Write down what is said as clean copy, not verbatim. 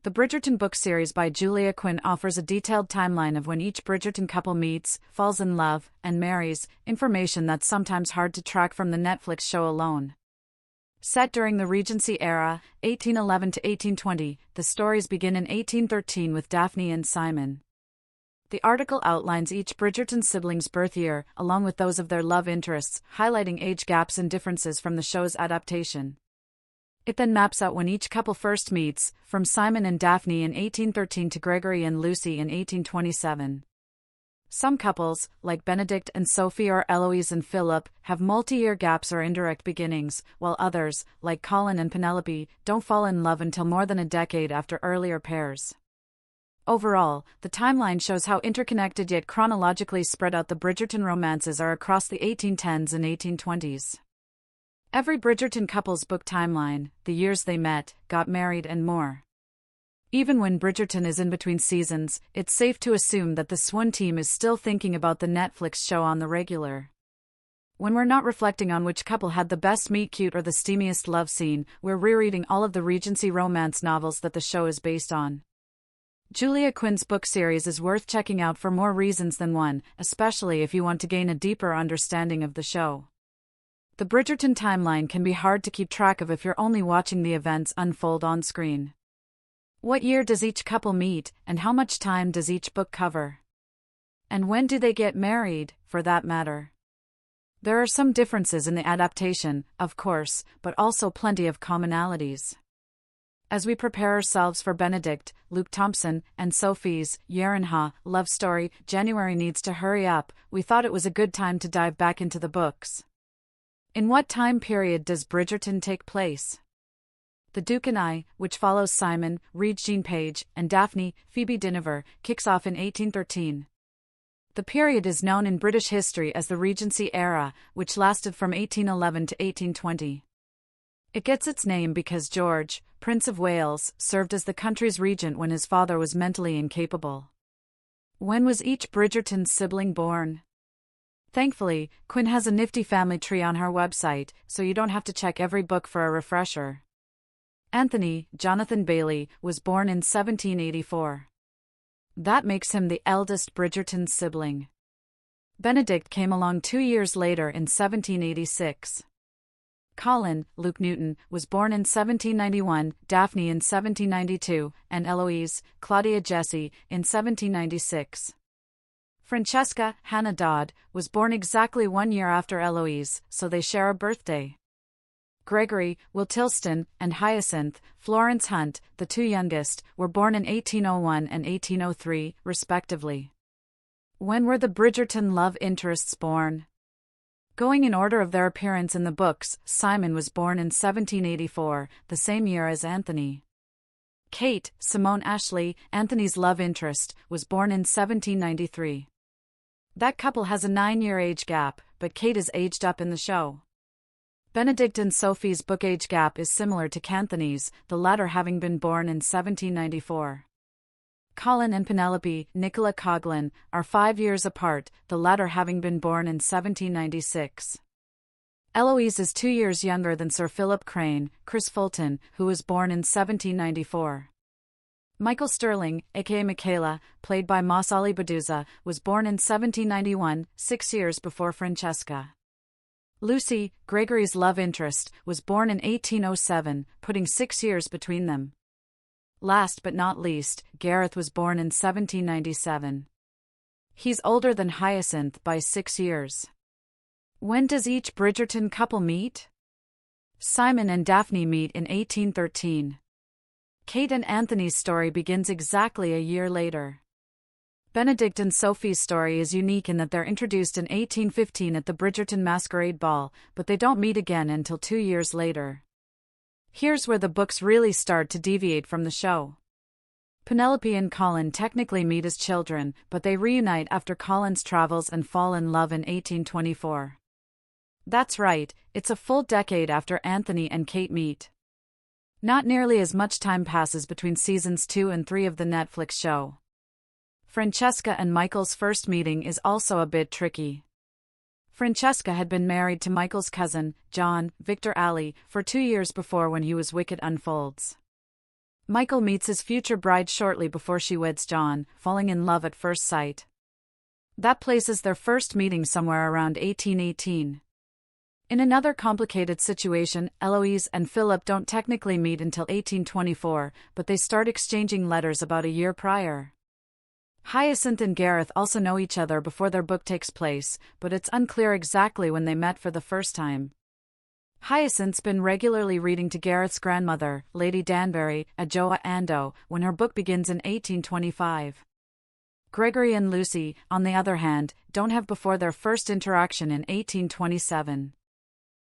The Bridgerton book series by Julia Quinn offers a detailed timeline of when each Bridgerton couple meets, falls in love, and marries, information that's sometimes hard to track from the Netflix show alone. Set during the Regency era, 1811 to 1820, the stories begin in 1813 with Daphne and Simon. The article outlines each Bridgerton sibling's birth year, along with those of their love interests, highlighting age gaps and differences from the show's adaptation. It then maps out when each couple first meets, from Simon and Daphne in 1813 to Gregory and Lucy in 1827. Some couples, like Benedict and Sophie or Eloise and Philip, have multi-year gaps or indirect beginnings, while others, like Colin and Penelope, don't fall in love until more than a decade after earlier pairs. Overall, the timeline shows how interconnected yet chronologically spread out the Bridgerton romances are across the 1810s and 1820s. Every Bridgerton couple's book timeline, the years they met, got married and more. Even when Bridgerton is in between seasons, it's safe to assume that the Swan team is still thinking about the Netflix show on the regular. When we're not reflecting on which couple had the best meet-cute or the steamiest love scene, we're rereading all of the Regency romance novels that the show is based on. Julia Quinn's book series is worth checking out for more reasons than one, especially if you want to gain a deeper understanding of the show. The Bridgerton timeline can be hard to keep track of if you're only watching the events unfold on screen. What year does each couple meet, and how much time does each book cover? And when do they get married, for that matter? There are some differences in the adaptation, of course, but also plenty of commonalities. As we prepare ourselves for Benedict, Luke Thompson, and Sophie's Yerenha love story, January needs to hurry up, we thought it was a good time to dive back into the books. In what time period does Bridgerton take place? The Duke and I, which follows Simon, Regine Page, and Daphne, Phoebe Dynevor, kicks off in 1813. The period is known in British history as the Regency era, which lasted from 1811 to 1820. It gets its name because George, Prince of Wales, served as the country's regent when his father was mentally incapable. When was each Bridgerton sibling born? Thankfully, Quinn has a nifty family tree on her website, so you don't have to check every book for a refresher. Anthony, Jonathan Bailey, was born in 1784. That makes him the eldest Bridgerton sibling. Benedict came along 2 years later in 1786. Colin, Luke Newton, was born in 1791, Daphne in 1792, and Eloise, Claudia Jessie, in 1796. Francesca, Hannah Dodd, was born exactly 1 year after Eloise, so they share a birthday. Gregory, Will Tilston, and Hyacinth, Florence Hunt, the two youngest, were born in 1801 and 1803, respectively. When were the Bridgerton love interests born? Going in order of their appearance in the books, Simon was born in 1784, the same year as Anthony. Kate, Simone Ashley, Anthony's love interest, was born in 1793. That couple has a 9-year age gap, but Kate is aged up in the show. Benedict and Sophie's book age gap is similar to Anthony's, the latter having been born in 1794. Colin and Penelope, Nicola Coughlan, are 5 years apart, the latter having been born in 1796. Eloise is 2 years younger than Sir Philip Crane, Chris Fulton, who was born in 1794. Michael Sterling, aka Michaela, played by Moss Ali Baduza, was born in 1791, 6 years before Francesca. Lucy, Gregory's love interest, was born in 1807, putting 6 years between them. Last but not least, Gareth was born in 1797. He's older than Hyacinth by 6 years. When does each Bridgerton couple meet? Simon and Daphne meet in 1813. Kate and Anthony's story begins exactly a year later. Benedict and Sophie's story is unique in that they're introduced in 1815 at the Bridgerton Masquerade Ball, but they don't meet again until 2 years later. Here's where the books really start to deviate from the show. Penelope and Colin technically meet as children, but they reunite after Colin's travels and fall in love in 1824. That's right, it's a full decade after Anthony and Kate meet. Not nearly as much time passes between seasons 2 and 3 of the Netflix show. Francesca and Michael's first meeting is also a bit tricky. Francesca had been married to Michael's cousin, John, Victor Ali, for 2 years before when he was Wicked unfolds. Michael meets his future bride shortly before she weds John, falling in love at first sight. That places their first meeting somewhere around 1818. In another complicated situation, Eloise and Philip don't technically meet until 1824, but they start exchanging letters about a year prior. Hyacinth and Gareth also know each other before their book takes place, but it's unclear exactly when they met for the first time. Hyacinth's been regularly reading to Gareth's grandmother, Lady Danbury, Adjoa Ando, when her book begins in 1825. Gregory and Lucy, on the other hand, don't have before their first interaction in 1827.